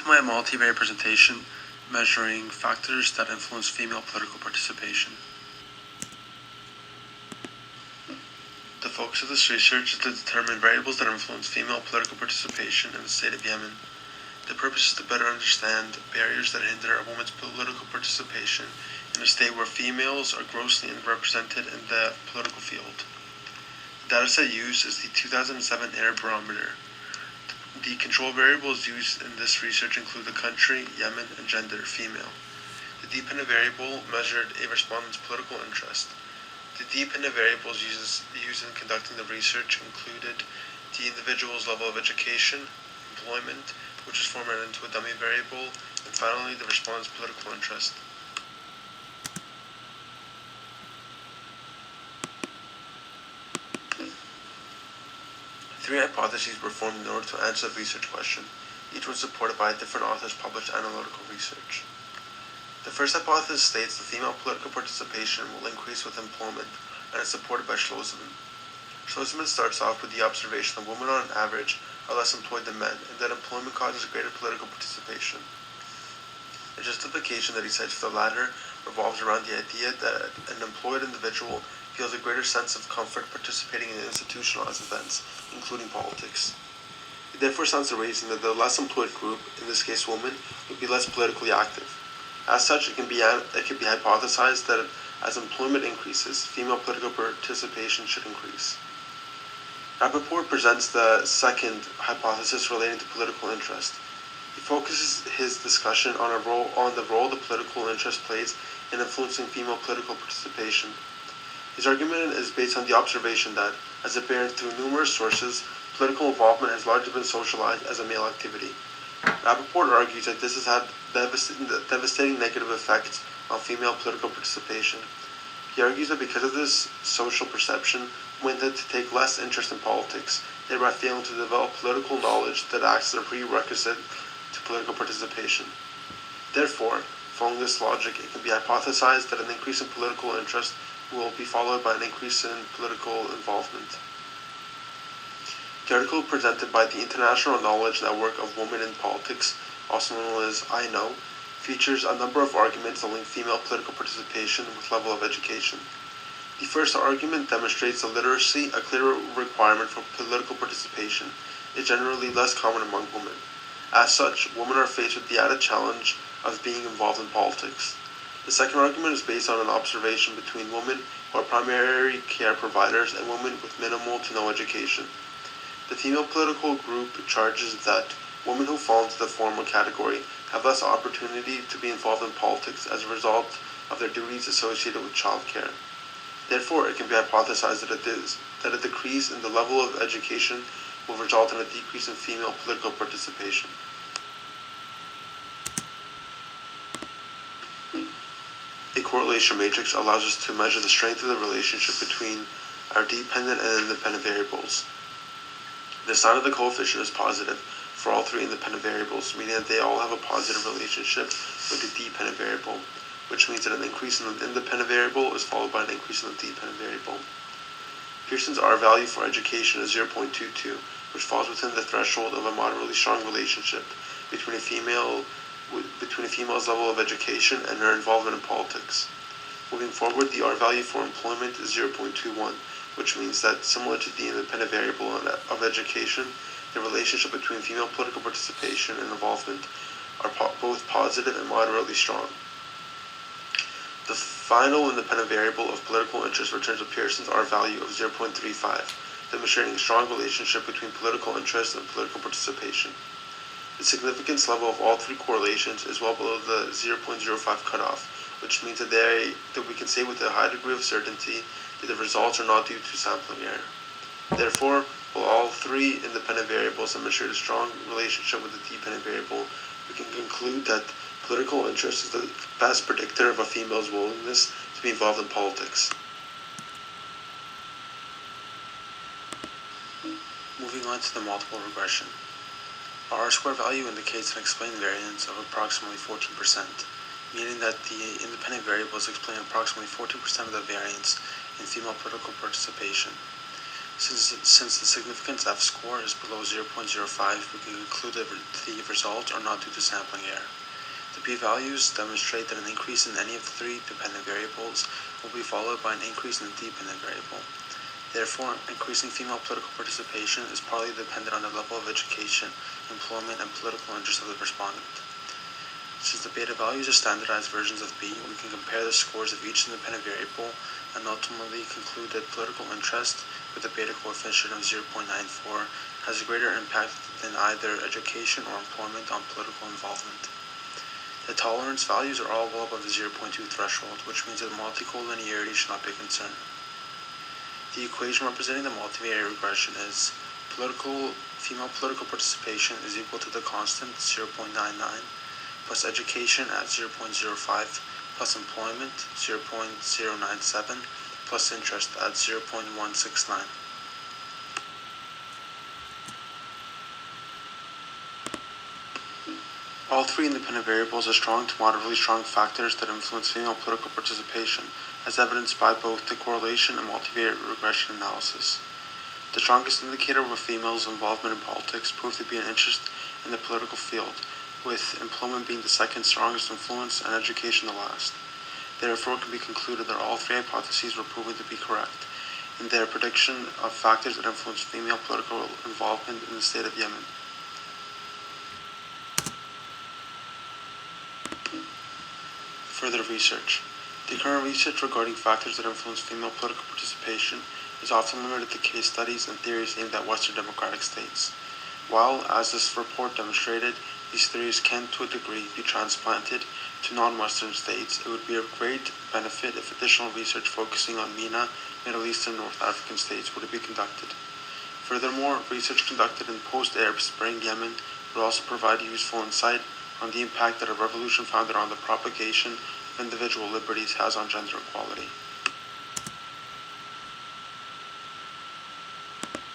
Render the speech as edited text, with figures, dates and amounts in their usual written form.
to my multivariate presentation measuring factors that influence female political participation. The focus of this research is to determine variables that influence female political participation in the state of Yemen. The purpose is to better understand barriers that hinder a woman's political participation in a state where females are grossly underrepresented in the political field. The dataset used is the 2007 Air Barometer. The control variables used in this research include the country, Yemen, and gender, female. The dependent variable measured a respondent's political interest. The dependent variables used in conducting the research included the individual's level of education, employment, which is formatted into a dummy variable, and finally the respondent's political interest. Three hypotheses were formed in order to answer the research question. Each was supported by different authors' published analytical research. The first hypothesis states that female political participation will increase with employment and is supported by Schlossman. Schlossman starts off with the observation that women on average are less employed than men and that employment causes greater political participation. The justification that he cites for the latter revolves around the idea that an employed individual feels a greater sense of comfort participating in institutionalized events, including politics. It therefore stands to reason that the less employed group, in this case women, would be less politically active. As such, it can be hypothesized that as employment increases, female political participation should increase. Rappaport presents the second hypothesis relating to political interest. He focuses his discussion on the role the political interest plays in influencing female political participation. His argument is based on the observation that, as apparent through numerous sources, political involvement has largely been socialized as a male activity. Rappaport argues that this has had devastating negative effects on female political participation. He argues that because of this social perception, women tend to take less interest in politics, thereby failing to develop political knowledge that acts as a prerequisite to political participation. Therefore, following this logic, it can be hypothesized that an increase in political interest will be followed by an increase in political involvement. The article presented by the International Knowledge Network of Women in Politics, also known as I-KNOW, features a number of arguments that link female political participation with level of education. The first argument demonstrates that literacy, a clear requirement for political participation, is generally less common among women. As such, women are faced with the added challenge of being involved in politics. The second argument is based on an observation between women who are primary care providers and women with minimal to no education. The female political group charges that women who fall into the former category have less opportunity to be involved in politics as a result of their duties associated with childcare. Therefore, it can be hypothesized that a decrease in the level of education will result in a decrease in female political participation. A correlation matrix allows us to measure the strength of the relationship between our dependent and independent variables. The sign of the coefficient is positive for all three independent variables, meaning that they all have a positive relationship with the dependent variable, which means that an increase in the independent variable is followed by an increase in the dependent variable. Pearson's R value for education is 0.22, which falls within the threshold of a moderately strong relationship between a female's level of education and her involvement in politics. Moving forward, the R value for employment is 0.21, which means that, similar to the independent variable of education, the relationship between female political participation and involvement are both positive and moderately strong. The final independent variable of political interest returns a Pearson's R value of 0.35, demonstrating a strong relationship between political interest and political participation. The significance level of all three correlations is well below the 0.05 cutoff, which means that we can say with a high degree of certainty that the results are not due to sampling error. Therefore, while all three independent variables demonstrate a strong relationship with the dependent variable, we can conclude that political interest is the best predictor of a female's willingness to be involved in politics. Moving on to the multiple regression. Our R-square value indicates an explained variance of approximately 14%, meaning that the independent variables explain approximately 14% of the variance in female political participation. Since the significance f-score is below 0.05, we can conclude that the results are not due to sampling error. The p-values demonstrate that an increase in any of the three dependent variables will be followed by an increase in the dependent variable. Therefore, increasing female political participation is partly dependent on the level of education, employment, and political interest of the respondent. Since the beta values are standardized versions of B, we can compare the scores of each independent variable and ultimately conclude that political interest with a beta coefficient of 0.94 has a greater impact than either education or employment on political involvement. The tolerance values are all well above the 0.2 threshold, which means that multicollinearity should not be a concern. The equation representing the multivariate regression is female political participation is equal to the constant 0.99 plus education at 0.05 plus employment 0.097 plus interest at 0.169. All three independent variables are strong to moderately strong factors that influence female political participation, as evidenced by both the correlation and multivariate regression analysis. The strongest indicator of a female's involvement in politics proved to be an interest in the political field, with employment being the second strongest influence and education the last. Therefore, it can be concluded that all three hypotheses were proven to be correct in their prediction of factors that influence female political involvement in the state of Yemen. Further research. The current research regarding factors that influence female political participation is often limited to case studies and theories aimed at Western democratic states. While, as this report demonstrated, these theories can, to a degree, be transplanted to non-Western states, it would be of great benefit if additional research focusing on MENA, Middle Eastern, and North African states were to be conducted. Furthermore, research conducted in post-Arab Spring Yemen would also provide useful insight on the impact that a revolution founded on the propagation of individual liberties has on gender equality.